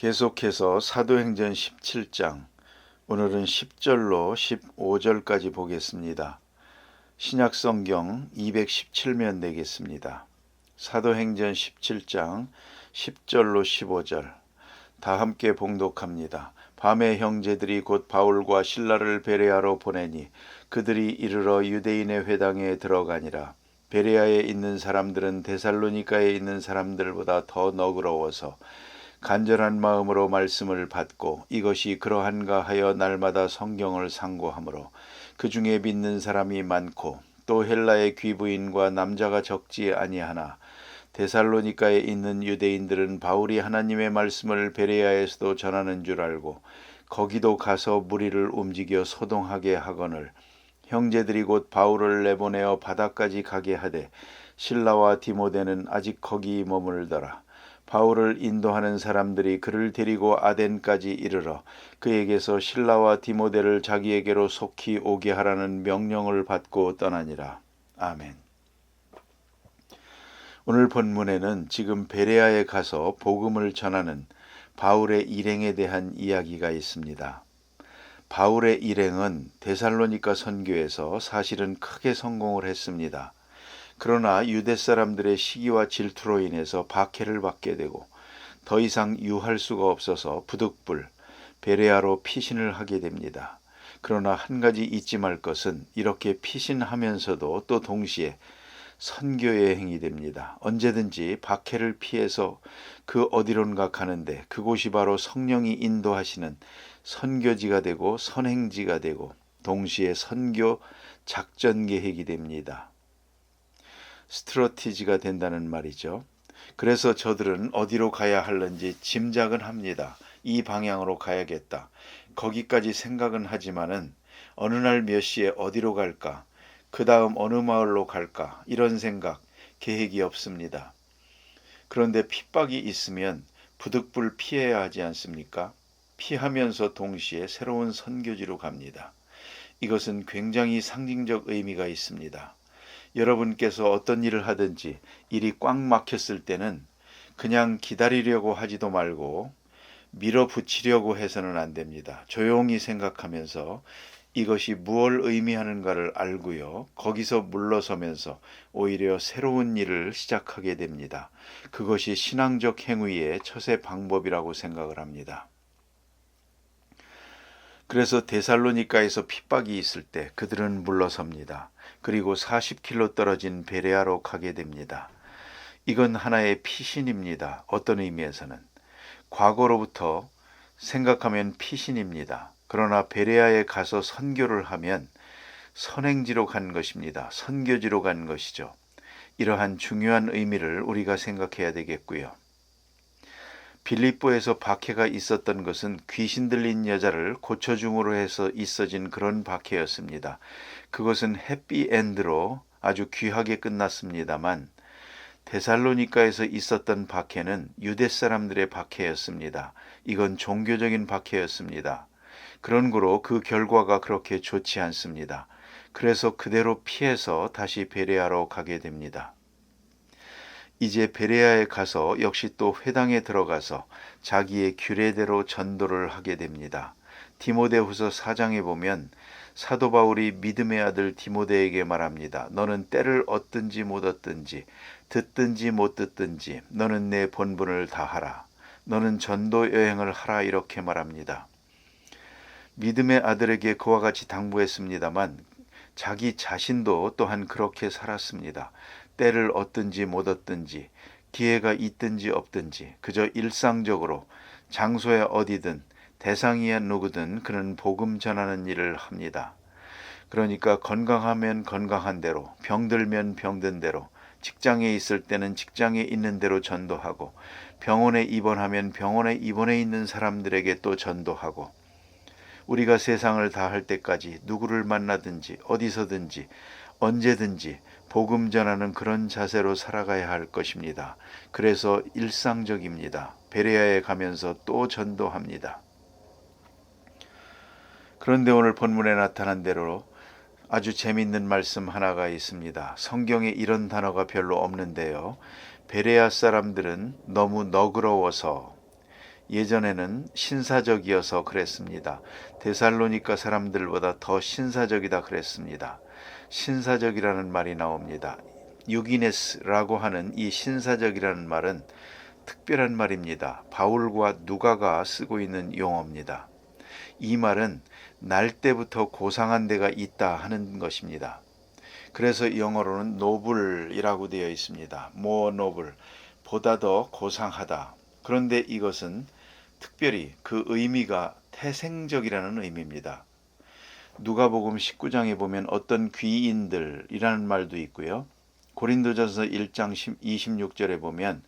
계속해서 사도행전 17장, 오늘은 10절로 15절까지 보겠습니다. 신약성경 217면 되겠습니다. 사도행전 17장 10절로 15절, 다 함께 봉독합니다. 밤에 형제들이 곧 바울과 실라를 베레아로 보내니 그들이 이르러 유대인의 회당에 들어가니라. 베레아에 있는 사람들은 데살로니가에 있는 사람들보다 더 너그러워서 간절한 마음으로 말씀을 받고 이것이 그러한가 하여 날마다 성경을 상고하므로 그 중에 믿는 사람이 많고 또 헬라의 귀부인과 남자가 적지 아니하나 데살로니가에 있는 유대인들은 바울이 하나님의 말씀을 베레아에서도 전하는 줄 알고 거기도 가서 무리를 움직여 소동하게 하거늘 형제들이 곧 바울을 내보내어 바다까지 가게 하되 실라와 디모데는 아직 거기 머물더라. 바울을 인도하는 사람들이 그를 데리고 아덴까지 이르러 그에게서 실라와 디모데를 자기에게로 속히 오게 하라는 명령을 받고 떠나니라. 아멘. 오늘 본문에는 지금 베레아에 가서 복음을 전하는 바울의 일행에 대한 이야기가 있습니다. 바울의 일행은 데살로니가 선교에서 사실은 크게 성공을 했습니다. 그러나 유대 사람들의 시기와 질투로 인해서 박해를 받게 되고 더 이상 유할 수가 없어서 부득불 베레아로 피신을 하게 됩니다. 그러나 한 가지 잊지 말 것은 이렇게 피신하면서도 또 동시에 선교의 행이 됩니다. 언제든지 박해를 피해서 그 어디론가 가는데 그곳이 바로 성령이 인도하시는 선교지가 되고 선행지가 되고 동시에 선교 작전 계획이 됩니다. 스트러티지가 된다는 말이죠. 그래서 저들은 어디로 가야 할는지 짐작은 합니다. 이 방향으로 가야겠다. 거기까지 생각은 하지만은 어느 날 몇 시에 어디로 갈까? 그 다음 어느 마을로 갈까? 이런 생각, 계획이 없습니다. 그런데 핍박이 있으면 부득불 피해야 하지 않습니까? 피하면서 동시에 새로운 선교지로 갑니다. 이것은 굉장히 상징적 의미가 있습니다. 여러분께서 어떤 일을 하든지 일이 꽉 막혔을 때는 그냥 기다리려고 하지도 말고 밀어붙이려고 해서는 안 됩니다. 조용히 생각하면서 이것이 무엇을 의미하는가를 알고요. 거기서 물러서면서 오히려 새로운 일을 시작하게 됩니다. 그것이 신앙적 행위의 처세 방법이라고 생각을 합니다. 그래서 데살로니가에서 핍박이 있을 때 그들은 물러섭니다. 그리고 40km 떨어진 베레아로 가게 됩니다. 이건 하나의 피신입니다. 어떤 의미에서는 과거로부터 생각하면 피신입니다. 그러나 베레아에 가서 선교를 하면 선행지로 간 것입니다. 선교지로 간 것이죠. 이러한 중요한 의미를 우리가 생각해야 되겠고요. 빌립보에서 박해가 있었던 것은 귀신 들린 여자를 고쳐줌으로 해서 있어진 그런 박해였습니다. 그것은 해피엔드로 아주 귀하게 끝났습니다만 데살로니가에서 있었던 박해는 유대 사람들의 박해였습니다. 이건 종교적인 박해였습니다. 그런 거로 그 결과가 그렇게 좋지 않습니다. 그래서 그대로 피해서 다시 베레아로 가게 됩니다. 이제 베레아에 가서 역시 또 회당에 들어가서 자기의 규례대로 전도를 하게 됩니다. 디모데후서 4장에 보면 사도 바울이 믿음의 아들 디모데에게 말합니다. 너는 때를 얻든지 못 얻든지 듣든지 못 듣든지 너는 내 본분을 다하라. 너는 전도 여행을 하라 이렇게 말합니다. 믿음의 아들에게 그와 같이 당부했습니다만 자기 자신도 또한 그렇게 살았습니다. 때를 얻든지 못 얻든지 기회가 있든지 없든지 그저 일상적으로 장소에 어디든 대상이야 누구든 그는 복음 전하는 일을 합니다. 그러니까 건강하면 건강한 대로, 병들면 병든 대로, 직장에 있을 때는 직장에 있는 대로 전도하고 병원에 입원하면 병원에 입원해 있는 사람들에게 또 전도하고 우리가 세상을 다할 때까지 누구를 만나든지 어디서든지 언제든지 복음 전하는 그런 자세로 살아가야 할 것입니다. 그래서 일상적입니다. 베레아에 가면서 또 전도합니다. 그런데 오늘 본문에 나타난 대로 아주 재미있는 말씀 하나가 있습니다. 성경에 이런 단어가 별로 없는데요. 베레아 사람들은 너무 너그러워서 예전에는 신사적이어서 그랬습니다. 데살로니가 사람들보다 더 신사적이다 그랬습니다. 신사적이라는 말이 나옵니다. 유기네스라고 하는 이 신사적이라는 말은 특별한 말입니다. 바울과 누가가 쓰고 있는 용어입니다. 이 말은 날 때부터 고상한 데가 있다 하는 것입니다. 그래서 영어로는 노블이라고 되어 있습니다. more noble, 보다 더 고상하다. 그런데 이것은 특별히 그 의미가 태생적이라는 의미입니다. 누가복음 19장에 보면 어떤 귀인들이라는 말도 있고요. 고린도전서 1장 26절에 보면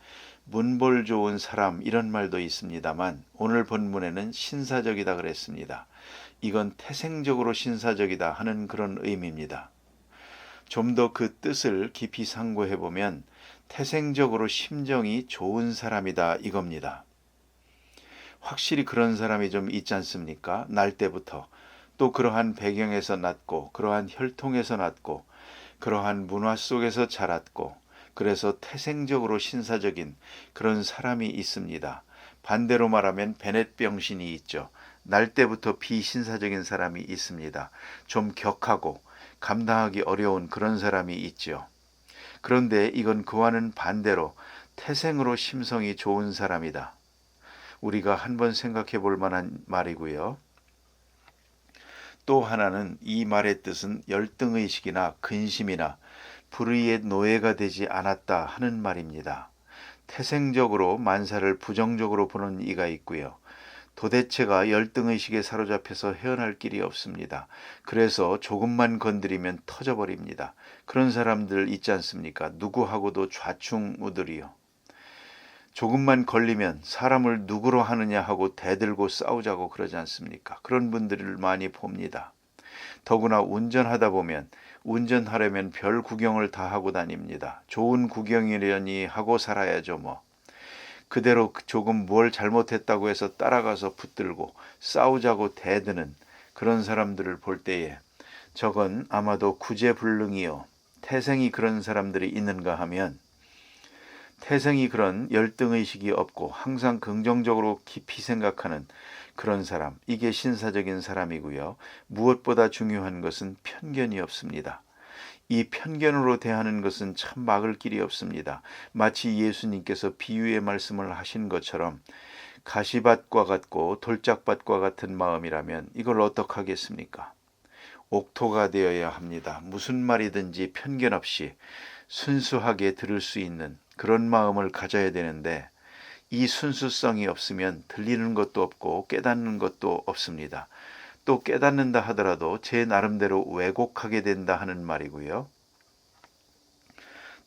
문볼 좋은 사람 이런 말도 있습니다만 오늘 본문에는 신사적이다 그랬습니다. 이건 태생적으로 신사적이다 하는 그런 의미입니다. 좀 더 그 뜻을 깊이 상고해 보면 태생적으로 심정이 좋은 사람이다 이겁니다. 확실히 그런 사람이 좀 있지 않습니까? 날 때부터 또 그러한 배경에서 났고 그러한 혈통에서 났고 그러한 문화 속에서 자랐고 그래서 태생적으로 신사적인 그런 사람이 있습니다. 반대로 말하면 베넷 병신이 있죠. 날 때부터 비신사적인 사람이 있습니다. 좀 격하고 감당하기 어려운 그런 사람이 있죠. 그런데 이건 그와는 반대로 태생으로 심성이 좋은 사람이다. 우리가 한번 생각해 볼 만한 말이고요. 또 하나는 이 말의 뜻은 열등의식이나 근심이나 불의의 노예가 되지 않았다 하는 말입니다. 태생적으로 만사를 부정적으로 보는 이가 있고요. 도대체가 열등의식에 사로잡혀서 헤어날 길이 없습니다. 그래서 조금만 건드리면 터져버립니다. 그런 사람들 있지 않습니까? 누구하고도 좌충우들이요. 조금만 걸리면 사람을 누구로 하느냐 하고 대들고 싸우자고 그러지 않습니까? 그런 분들을 많이 봅니다. 더구나 운전하다 보면 운전하려면 별 구경을 다 하고 다닙니다. 좋은 구경이려니 하고 살아야죠 뭐. 그대로 조금 뭘 잘못했다고 해서 따라가서 붙들고 싸우자고 대드는 그런 사람들을 볼 때에 저건 아마도 구제불능이요. 태생이 그런 사람들이 있는가 하면 태생이 그런 열등의식이 없고 항상 긍정적으로 깊이 생각하는 그런 사람, 이게 신사적인 사람이고요. 무엇보다 중요한 것은 편견이 없습니다. 이 편견으로 대하는 것은 참 막을 길이 없습니다. 마치 예수님께서 비유의 말씀을 하신 것처럼 가시밭과 같고 돌짝밭과 같은 마음이라면 이걸 어떻게 하겠습니까? 옥토가 되어야 합니다. 무슨 말이든지 편견 없이 순수하게 들을 수 있는 그런 마음을 가져야 되는데 이 순수성이 없으면 들리는 것도 없고 깨닫는 것도 없습니다. 또 깨닫는다 하더라도 제 나름대로 왜곡하게 된다 하는 말이고요.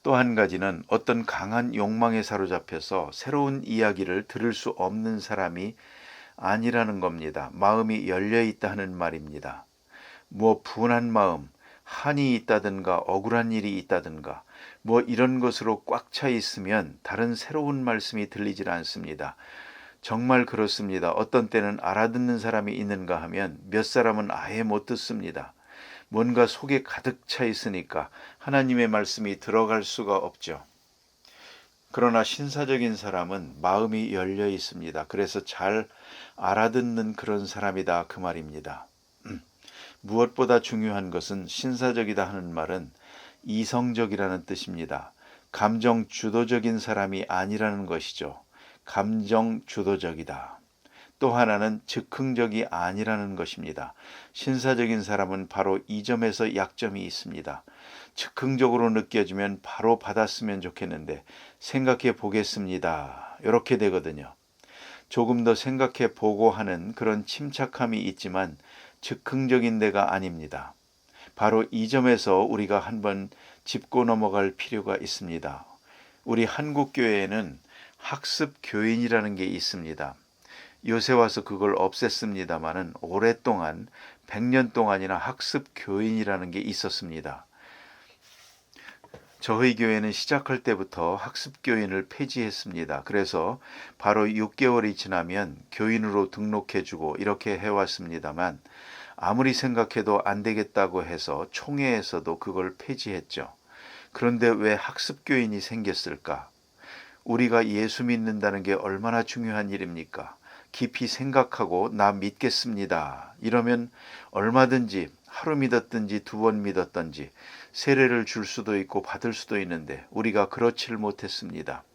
또 한 가지는 어떤 강한 욕망에 사로잡혀서 새로운 이야기를 들을 수 없는 사람이 아니라는 겁니다. 마음이 열려 있다 하는 말입니다. 뭐 분한 마음, 한이 있다든가 억울한 일이 있다든가 뭐 이런 것으로 꽉 차 있으면 다른 새로운 말씀이 들리질 않습니다. 정말 그렇습니다. 어떤 때는 알아듣는 사람이 있는가 하면 몇 사람은 아예 못 듣습니다. 뭔가 속에 가득 차 있으니까 하나님의 말씀이 들어갈 수가 없죠. 그러나 신사적인 사람은 마음이 열려 있습니다. 그래서 잘 알아듣는 그런 사람이다 그 말입니다. 무엇보다 중요한 것은 신사적이다 하는 말은 이성적이라는 뜻입니다. 감정 주도적인 사람이 아니라는 것이죠. 감정 주도적이다. 또 하나는 즉흥적이 아니라는 것입니다. 신사적인 사람은 바로 이 점에서 약점이 있습니다. 즉흥적으로 느껴지면 바로 받았으면 좋겠는데 생각해 보겠습니다. 이렇게 되거든요. 조금 더 생각해 보고 하는 그런 침착함이 있지만 즉흥적인 데가 아닙니다. 바로 이 점에서 우리가 한번 짚고 넘어갈 필요가 있습니다. 우리 한국교회에는 학습교인이라는 게 있습니다. 요새 와서 그걸 없앴습니다마는 오랫동안 100년 동안이나 학습교인이라는 게 있었습니다. 저희 교회는 시작할 때부터 학습교인을 폐지했습니다. 그래서 바로 6개월이 지나면 교인으로 등록해주고 이렇게 해왔습니다만 아무리 생각해도 안 되겠다고 해서 총회에서도 그걸 폐지했죠. 그런데 왜 학습교인이 생겼을까? 우리가 예수 믿는다는 게 얼마나 중요한 일입니까? 깊이 생각하고 나 믿겠습니다. 이러면 얼마든지 하루 믿었든지 두 번 믿었든지 세례를 줄 수도 있고 받을 수도 있는데 우리가 그렇지를 못했습니다.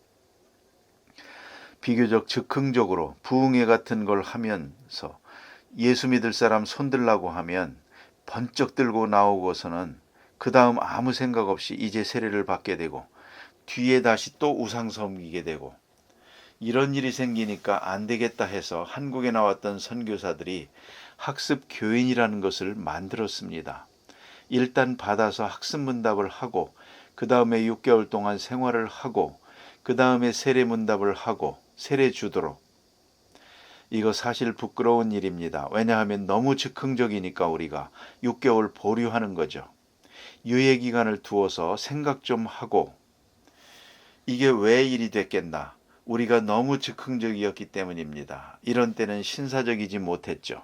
비교적 즉흥적으로 부흥회 같은 걸 하면서 예수 믿을 사람 손들라고 하면 번쩍 들고 나오고서는 그 다음 아무 생각 없이 이제 세례를 받게 되고 뒤에 다시 또 우상 섬기게 되고 이런 일이 생기니까 안 되겠다 해서 한국에 나왔던 선교사들이 학습 교인이라는 것을 만들었습니다. 일단 받아서 학습 문답을 하고 그 다음에 6개월 동안 생활을 하고 그 다음에 세례 문답을 하고 세례 주도록. 이거 사실 부끄러운 일입니다. 왜냐하면 너무 즉흥적이니까 우리가 6개월 보류하는 거죠. 유예 기간을 두어서 생각 좀 하고 이게 왜 일이 됐겠나? 우리가 너무 즉흥적이었기 때문입니다. 이런 때는 신사적이지 못했죠.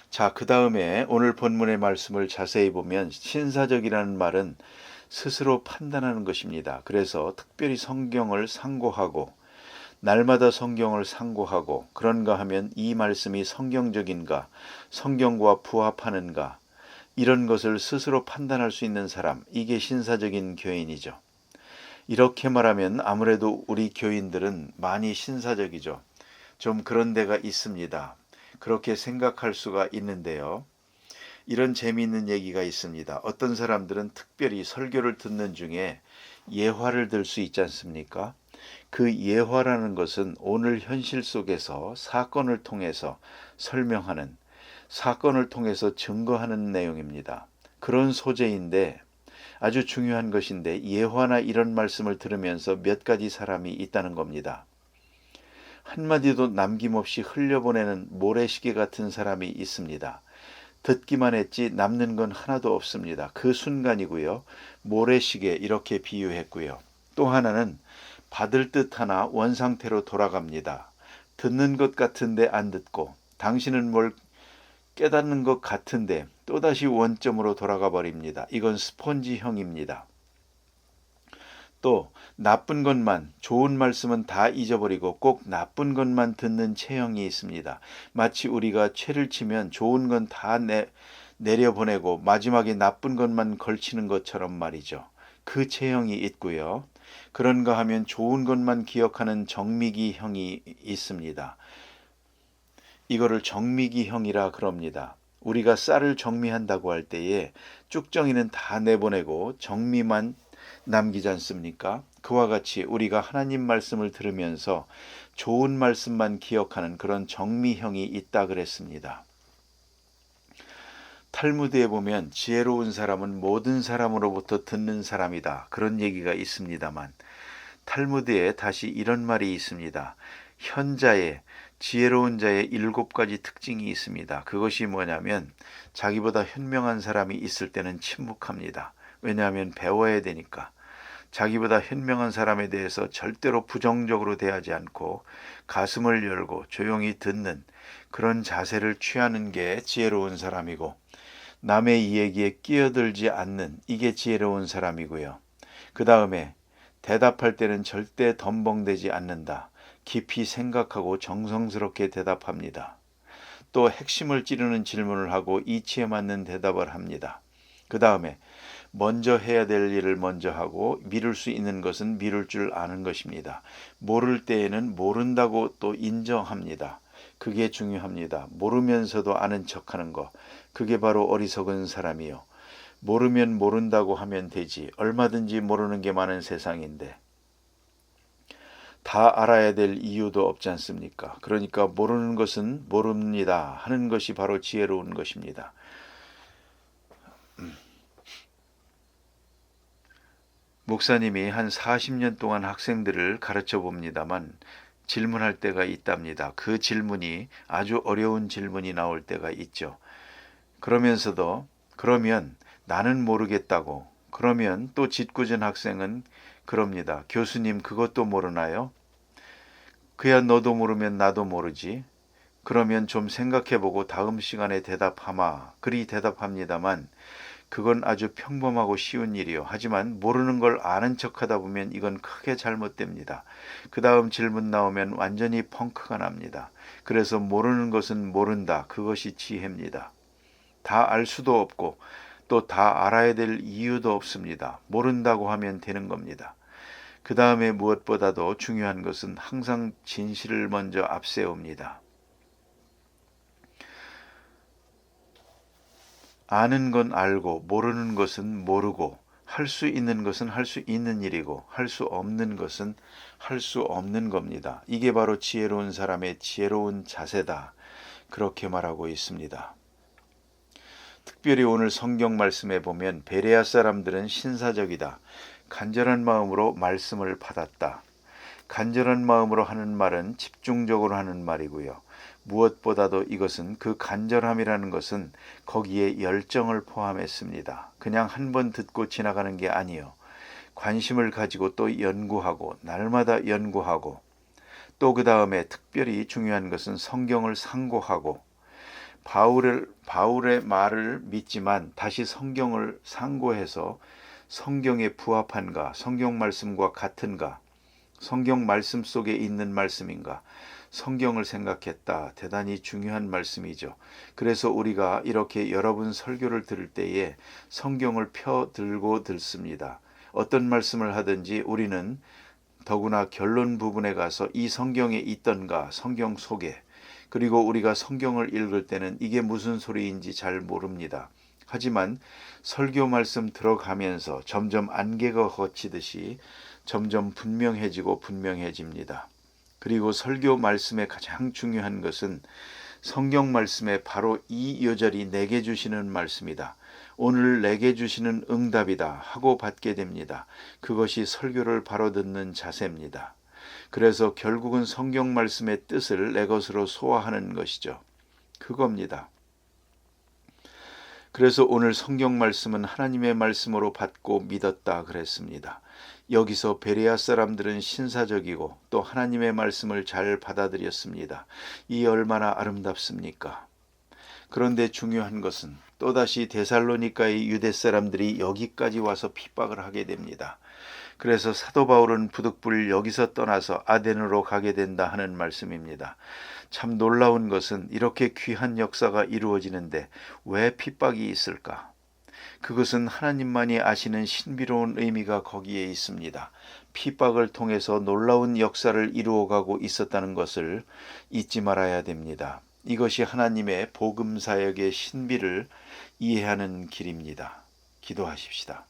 자, 그 다음에 오늘 본문의 말씀을 자세히 보면 신사적이라는 말은 스스로 판단하는 것입니다. 그래서 특별히 성경을 상고하고 날마다 성경을 상고하고 그런가 하면 이 말씀이 성경적인가, 성경과 부합하는가 이런 것을 스스로 판단할 수 있는 사람, 이게 신사적인 교인이죠. 이렇게 말하면 아무래도 우리 교인들은 많이 신사적이죠. 좀 그런 데가 있습니다. 그렇게 생각할 수가 있는데요. 이런 재미있는 얘기가 있습니다. 어떤 사람들은 특별히 설교를 듣는 중에 예화를 들 수 있지 않습니까? 그 예화라는 것은 오늘 현실 속에서 사건을 통해서 설명하는, 사건을 통해서 증거하는 내용입니다. 그런 소재인데 아주 중요한 것인데 예화나 이런 말씀을 들으면서 몇 가지 사람이 있다는 겁니다. 한마디도 남김없이 흘려보내는 모래시계 같은 사람이 있습니다. 듣기만 했지 남는 건 하나도 없습니다. 그 순간이고요. 모래시계 이렇게 비유했고요. 또 하나는 받을 듯 하나 원상태로 돌아갑니다. 듣는 것 같은데 안 듣고 당신은 뭘 깨닫는 것 같은데 또다시 원점으로 돌아가 버립니다. 이건 스폰지형입니다. 또 나쁜 것만, 좋은 말씀은 다 잊어버리고 꼭 나쁜 것만 듣는 체형이 있습니다. 마치 우리가 채를 치면 좋은 건 다 내려보내고 마지막에 나쁜 것만 걸치는 것처럼 말이죠. 그 체형이 있고요. 그런가 하면 좋은 것만 기억하는 정미기형이 있습니다. 이거를 정미기형이라 그럽니다. 우리가 쌀을 정미한다고 할 때에 쭉정이는 다 내보내고 정미만 남기지 않습니까? 그와 같이 우리가 하나님 말씀을 들으면서 좋은 말씀만 기억하는 그런 정미형이 있다 그랬습니다. 탈무드에 보면 지혜로운 사람은 모든 사람으로부터 듣는 사람이다. 그런 얘기가 있습니다만 탈무드에 다시 이런 말이 있습니다. 현자의 지혜로운 자의 7가지 특징이 있습니다. 그것이 뭐냐면 자기보다 현명한 사람이 있을 때는 침묵합니다. 왜냐하면 배워야 되니까. 자기보다 현명한 사람에 대해서 절대로 부정적으로 대하지 않고 가슴을 열고 조용히 듣는 그런 자세를 취하는 게 지혜로운 사람이고 남의 이야기에 끼어들지 않는 이게 지혜로운 사람이고요. 그 다음에 대답할 때는 절대 덤벙대지 않는다. 깊이 생각하고 정성스럽게 대답합니다. 또 핵심을 찌르는 질문을 하고 이치에 맞는 대답을 합니다. 그 다음에 먼저 해야 될 일을 먼저 하고 미룰 수 있는 것은 미룰 줄 아는 것입니다. 모를 때에는 모른다고 또 인정합니다. 그게 중요합니다. 모르면서도 아는 척하는 거. 그게 바로 어리석은 사람이요. 모르면 모른다고 하면 되지. 얼마든지 모르는 게 많은 세상인데. 다 알아야 될 이유도 없지 않습니까? 그러니까 모르는 것은 모릅니다 하는 것이 바로 지혜로운 것입니다. 목사님이 한 40년 동안 학생들을 가르쳐 봅니다만 질문할 때가 있답니다. 그 질문이 아주 어려운 질문이 나올 때가 있죠. 그러면서도 그러면 나는 모르겠다고 그러면 또 짓궂은 학생은 그럽니다. 교수님 그것도 모르나요? 그야 너도 모르면 나도 모르지. 그러면 좀 생각해보고 다음 시간에 대답하마. 그리 대답합니다만 그건 아주 평범하고 쉬운 일이요. 하지만 모르는 걸 아는 척하다 보면 이건 크게 잘못됩니다. 그 다음 질문 나오면 완전히 펑크가 납니다. 그래서 모르는 것은 모른다. 그것이 지혜입니다. 다 알 수도 없고 또 다 알아야 될 이유도 없습니다. 모른다고 하면 되는 겁니다. 그 다음에 무엇보다도 중요한 것은 항상 진실을 먼저 앞세웁니다. 아는 건 알고 모르는 것은 모르고 할 수 있는 것은 할 수 있는 일이고 할 수 없는 것은 할 수 없는 겁니다. 이게 바로 지혜로운 사람의 지혜로운 자세다. 그렇게 말하고 있습니다. 특별히 오늘 성경 말씀에 보면 베레아 사람들은 신사적이다. 간절한 마음으로 말씀을 받았다. 간절한 마음으로 하는 말은 집중적으로 하는 말이고요. 무엇보다도 이것은 그 간절함이라는 것은 거기에 열정을 포함했습니다. 그냥 한 번 듣고 지나가는 게 아니요. 관심을 가지고 또 연구하고 날마다 연구하고 또 그 다음에 특별히 중요한 것은 성경을 상고하고 바울의 말을 믿지만 다시 성경을 상고해서 성경에 부합한가, 성경 말씀과 같은가, 성경 말씀 속에 있는 말씀인가, 성경을 생각했다. 대단히 중요한 말씀이죠. 그래서 우리가 이렇게 여러분 설교를 들을 때에 성경을 펴 들고 듣습니다. 어떤 말씀을 하든지 우리는 더구나 결론 부분에 가서 이 성경에 있던가, 성경 속에, 그리고 우리가 성경을 읽을 때는 이게 무슨 소리인지 잘 모릅니다. 하지만 설교 말씀 들어가면서 점점 안개가 걷히듯이 점점 분명해집니다. 그리고 설교 말씀의 가장 중요한 것은 성경 말씀에 바로 이 요절이 내게 주시는 말씀이다. 오늘 내게 주시는 응답이다 하고 받게 됩니다. 그것이 설교를 바로 듣는 자세입니다. 그래서 결국은 성경 말씀의 뜻을 내 것으로 소화하는 것이죠. 그겁니다. 그래서 오늘 성경 말씀은 하나님의 말씀으로 받고 믿었다 그랬습니다. 여기서 베레아 사람들은 신사적이고 또 하나님의 말씀을 잘 받아들였습니다. 이 얼마나 아름답습니까? 그런데 중요한 것은 또다시 데살로니가의 유대 사람들이 여기까지 와서 핍박을 하게 됩니다. 그래서 사도 바울은 부득불 여기서 떠나서 아덴으로 가게 된다 하는 말씀입니다. 참 놀라운 것은 이렇게 귀한 역사가 이루어지는데 왜 핍박이 있을까? 그것은 하나님만이 아시는 신비로운 의미가 거기에 있습니다. 핍박을 통해서 놀라운 역사를 이루어가고 있었다는 것을 잊지 말아야 됩니다. 이것이 하나님의 복음 사역의 신비를 이해하는 길입니다. 기도하십시다.